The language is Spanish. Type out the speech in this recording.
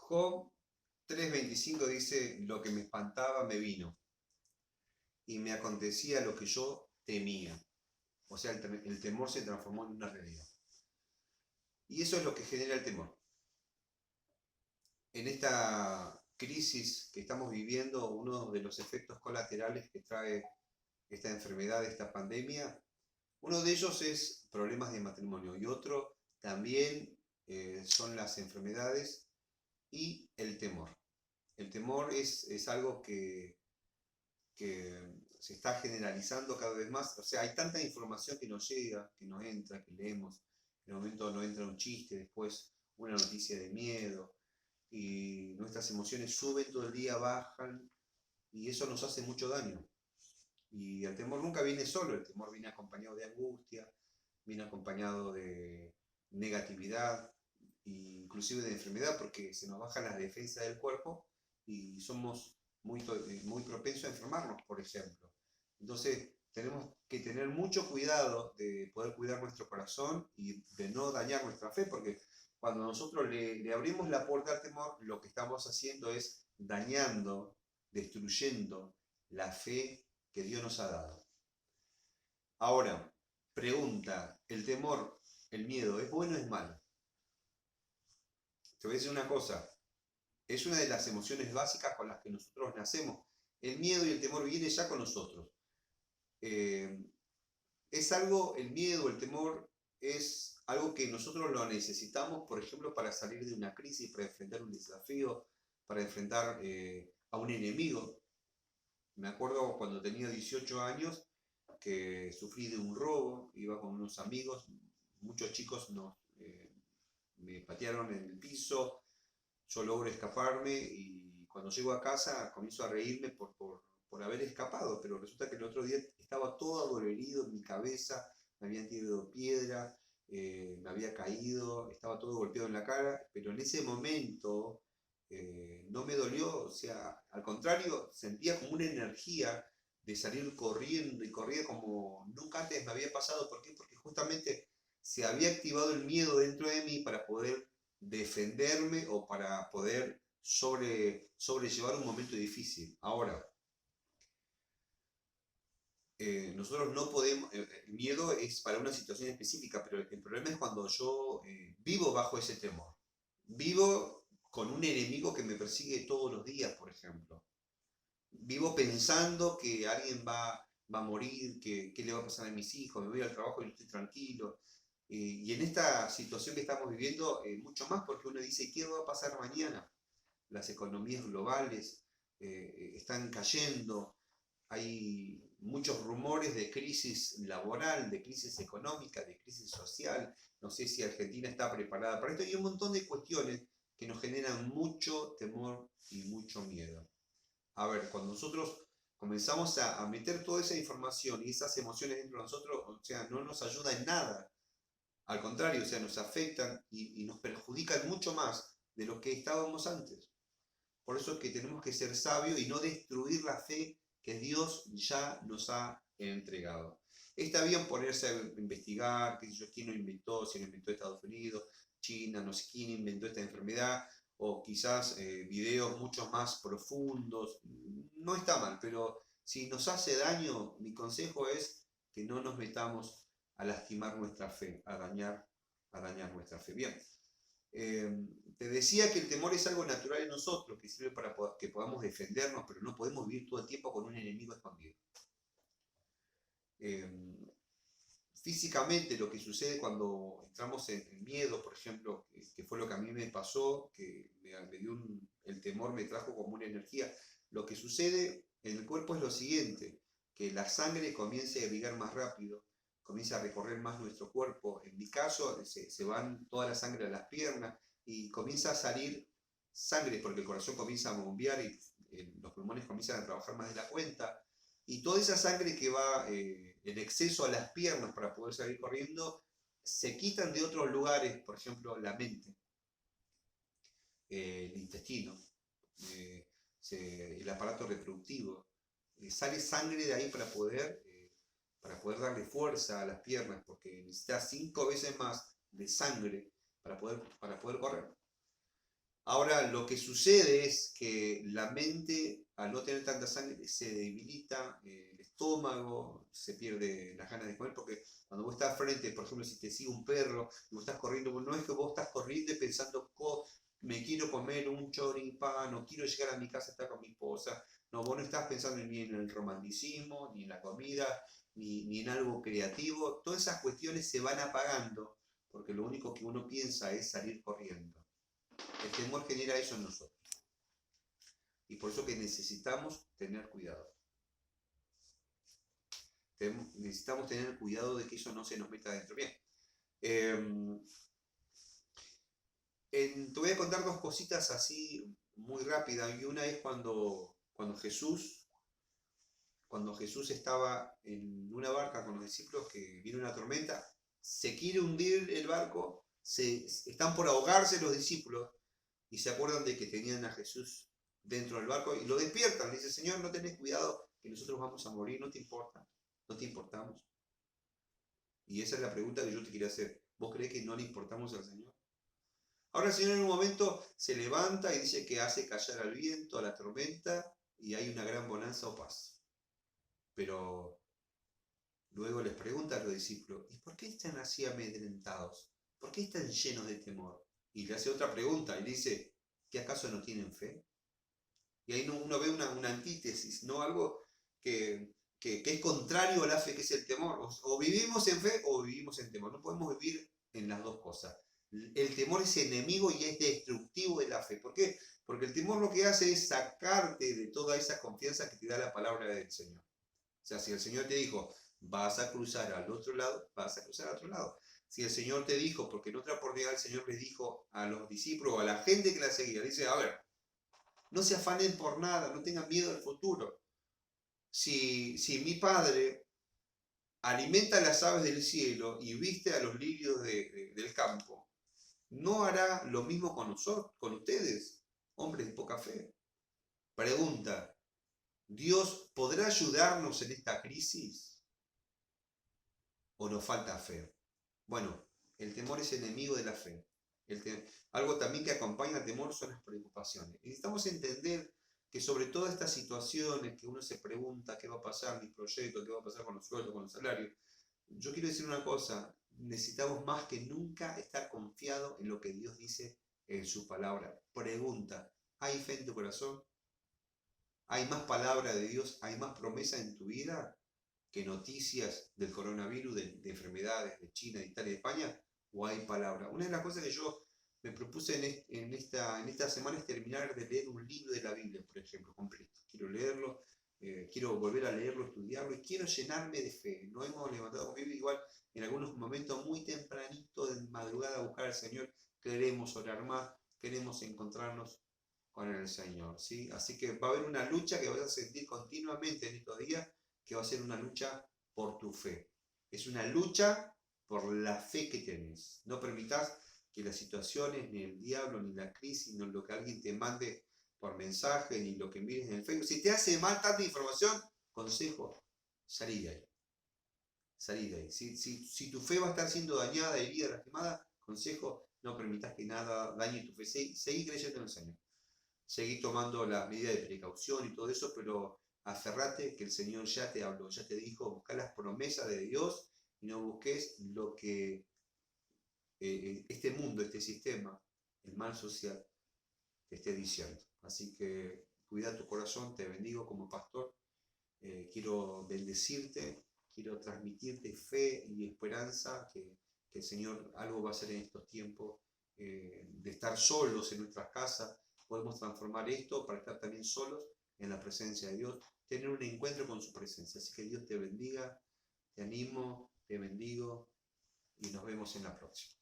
Job 3:25 dice, lo que me espantaba me vino, y me acontecía lo que yo temía. O sea, el temor se transformó en una realidad. Y eso es lo que genera el temor. En esta crisis que estamos viviendo, uno de los efectos colaterales que trae esta enfermedad, esta pandemia, uno de ellos es problemas de matrimonio y otro también son las enfermedades y el temor. El temor es algo que se está generalizando cada vez más. O sea, hay tanta información que nos llega, que nos entra, que leemos. En el momento nos entra un chiste, después una noticia de miedo, y nuestras emociones suben todo el día, bajan, y eso nos hace mucho daño. Y el temor nunca viene solo, el temor viene acompañado de angustia, viene acompañado de negatividad, inclusive de enfermedad, porque se nos bajan las defensas del cuerpo y somos muy propensos a enfermarnos, por ejemplo. Entonces, tenemos que tener mucho cuidado de poder cuidar nuestro corazón y de no dañar nuestra fe, porque cuando nosotros le abrimos la puerta al temor, lo que estamos haciendo es dañando, destruyendo la fe que Dios nos ha dado. Ahora, pregunta, ¿el temor, el miedo, es bueno o es malo? Te voy a decir una cosa, es una de las emociones básicas con las que nosotros nacemos. El miedo y el temor viene ya con nosotros. Eh, es algo, el miedo, el temor, es algo que nosotros lo necesitamos, por ejemplo, para salir de una crisis, para enfrentar un desafío, para enfrentar a un enemigo. Me acuerdo cuando tenía 18 años que sufrí de un robo, iba con unos amigos, muchos chicos me patearon en el piso, yo logro escaparme y cuando llego a casa comienzo a reírme por haber escapado, pero resulta que el otro día estaba todo adolorido en mi cabeza, me habían tirado piedra, me había caído, estaba todo golpeado en la cara, pero en ese momento no me dolió, o sea, al contrario, sentía como una energía de salir corriendo y corría como nunca antes me había pasado. ¿Por qué? Porque justamente se había activado el miedo dentro de mí para poder defenderme o para poder sobrellevar un momento difícil. Ahora, nosotros no podemos, el miedo es para una situación específica, pero el problema es cuando yo vivo bajo ese temor. Vivo con un enemigo que me persigue todos los días, por ejemplo. Vivo pensando que alguien va a morir, que qué le va a pasar a mis hijos, me voy al trabajo y no estoy tranquilo. Y en esta situación que estamos viviendo, mucho más porque uno dice, ¿qué va a pasar mañana? Las economías globales están cayendo, hay muchos rumores de crisis laboral, de crisis económica, de crisis social, no sé si Argentina está preparada para esto, y un montón de cuestiones que nos generan mucho temor y mucho miedo. A ver, cuando nosotros comenzamos a meter toda esa información y esas emociones dentro de nosotros, o sea, no nos ayuda en nada. Al contrario, o sea, nos afectan y nos perjudican mucho más de lo que estábamos antes. Por eso es que tenemos que ser sabios y no destruir la fe que Dios ya nos ha entregado. Está bien ponerse a investigar, qué sé yo, quién lo inventó, si lo inventó Estados Unidos, China, no sé quién inventó esta enfermedad, o quizás videos mucho más profundos. No está mal, pero si nos hace daño, mi consejo es que no nos metamos a lastimar nuestra fe, a dañar nuestra fe. Bien. Te decía que el temor es algo natural en nosotros, que sirve para que podamos defendernos, pero no podemos vivir todo el tiempo con un enemigo escondido. Eh, Físicamente lo que sucede cuando entramos en miedo, por ejemplo, que fue lo que a mí me pasó, que me dio el temor me trajo como una energía, lo que sucede en el cuerpo es lo siguiente, que la sangre comienza a irrigar más rápido, comienza a recorrer más nuestro cuerpo. En mi caso, se van toda la sangre a las piernas y comienza a salir sangre porque el corazón comienza a bombear y los pulmones comienzan a trabajar más de la cuenta. Y toda esa sangre que va en exceso a las piernas para poder salir corriendo, se quitan de otros lugares, por ejemplo, la mente, el intestino, eh, el aparato reproductivo. Sale sangre de ahí para poder darle fuerza a las piernas, porque necesita 5 veces más de sangre para poder correr. Ahora, lo que sucede es que la mente, al no tener tanta sangre, se debilita, el estómago, se pierde las ganas de comer, porque cuando vos estás frente, por ejemplo, si te sigue un perro y vos estás corriendo, no es que vos estás corriendo y pensando, me quiero comer un choripán, o quiero llegar a mi casa a estar con mi esposa. No, vos no estás pensando ni en el romanticismo, ni en la comida, ni en algo creativo. Todas esas cuestiones se van apagando, porque lo único que uno piensa es salir corriendo. El temor genera eso en nosotros. Y por eso que necesitamos tener cuidado. Necesitamos tener cuidado de que eso no se nos meta adentro. Bien. Te voy a contar dos cositas así muy rápidas. Y una es cuando Jesús estaba en una barca con los discípulos, que viene una tormenta, se quiere hundir el barco, están por ahogarse los discípulos y se acuerdan de que tenían a Jesús dentro del barco y lo despiertan. Le dice, Señor, no tenés cuidado que nosotros vamos a morir, no te importa, no te importamos. Y esa es la pregunta que yo te quería hacer. ¿Vos creés que no le importamos al Señor? Ahora el Señor en un momento se levanta y dice que hace callar al viento, a la tormenta, y hay una gran bonanza o paz. Pero luego les pregunta a los discípulos, ¿y por qué están así amedrentados? ¿Por qué están llenos de temor? Y le hace otra pregunta y le dice, ¿qué acaso no tienen fe? Y ahí uno ve una antítesis, ¿no? Algo que es contrario a la fe, que es el temor. O vivimos en fe o vivimos en temor. No podemos vivir en las dos cosas. El temor es enemigo y es destructivo de la fe. ¿Por qué? Porque el temor lo que hace es sacarte de toda esa confianza que te da la palabra del Señor. O sea, si el Señor te dijo, vas a cruzar al otro lado, vas a cruzar al otro lado. Si el Señor te dijo, porque en otra oportunidad el Señor les dijo a los discípulos o a la gente que la seguía, dice, a ver, no se afanen por nada, no tengan miedo del futuro. Si mi Padre alimenta a las aves del cielo y viste a los lirios del campo, ¿no hará lo mismo con nosotros, con ustedes, hombres de poca fe? Pregunta, ¿Dios podrá ayudarnos en esta crisis? ¿O nos falta fe? Bueno, el temor es enemigo de la fe. Algo también que acompaña al temor son las preocupaciones. Necesitamos entender que sobre todas estas situaciones que uno se pregunta qué va a pasar, mi proyecto, qué va a pasar con los sueldos, con los salarios, yo quiero decir una cosa, necesitamos más que nunca estar confiados en lo que Dios dice en su palabra. Pregunta, ¿hay fe en tu corazón? ¿Hay más palabra de Dios? ¿Hay más promesa en tu vida que noticias del coronavirus, de enfermedades de China, de Italia, de España? ¿O hay palabra? Una de las cosas que yo me propuse en esta semana es terminar de leer un libro de la Biblia, por ejemplo, completo. Quiero leerlo, quiero volver a leerlo, estudiarlo y quiero llenarme de fe. No hemos levantado con Biblia igual en algunos momentos muy tempranito de madrugada a buscar al Señor. Queremos orar más, queremos encontrarnos con el Señor, ¿sí? Así que va a haber una lucha que vas a sentir continuamente en estos días, que va a ser una lucha por tu fe. Es una lucha por la fe que tenés. No permitas que las situaciones, ni el diablo, ni la crisis, ni lo que alguien te mande por mensaje, ni lo que mires en el Facebook. Si te hace mal tanta información, consejo, salí de ahí. Salí de ahí. Si tu fe va a estar siendo dañada, herida, lastimada, consejo, no permitas que nada dañe tu fe. Seguí creyendo en el Señor. Seguí tomando las medidas de precaución y todo eso, pero aferrate que el Señor ya te habló, ya te dijo, busca las promesas de Dios y no busques lo que este mundo, este sistema, el mal social, te esté diciendo. Así que cuida tu corazón, te bendigo como pastor, quiero bendecirte, quiero transmitirte fe y esperanza que el Señor algo va a hacer en estos tiempos de estar solos en nuestras casas. Podemos transformar esto para estar también solos en la presencia de Dios, tener un encuentro con su presencia. Así que Dios te bendiga, te animo, te bendigo y nos vemos en la próxima.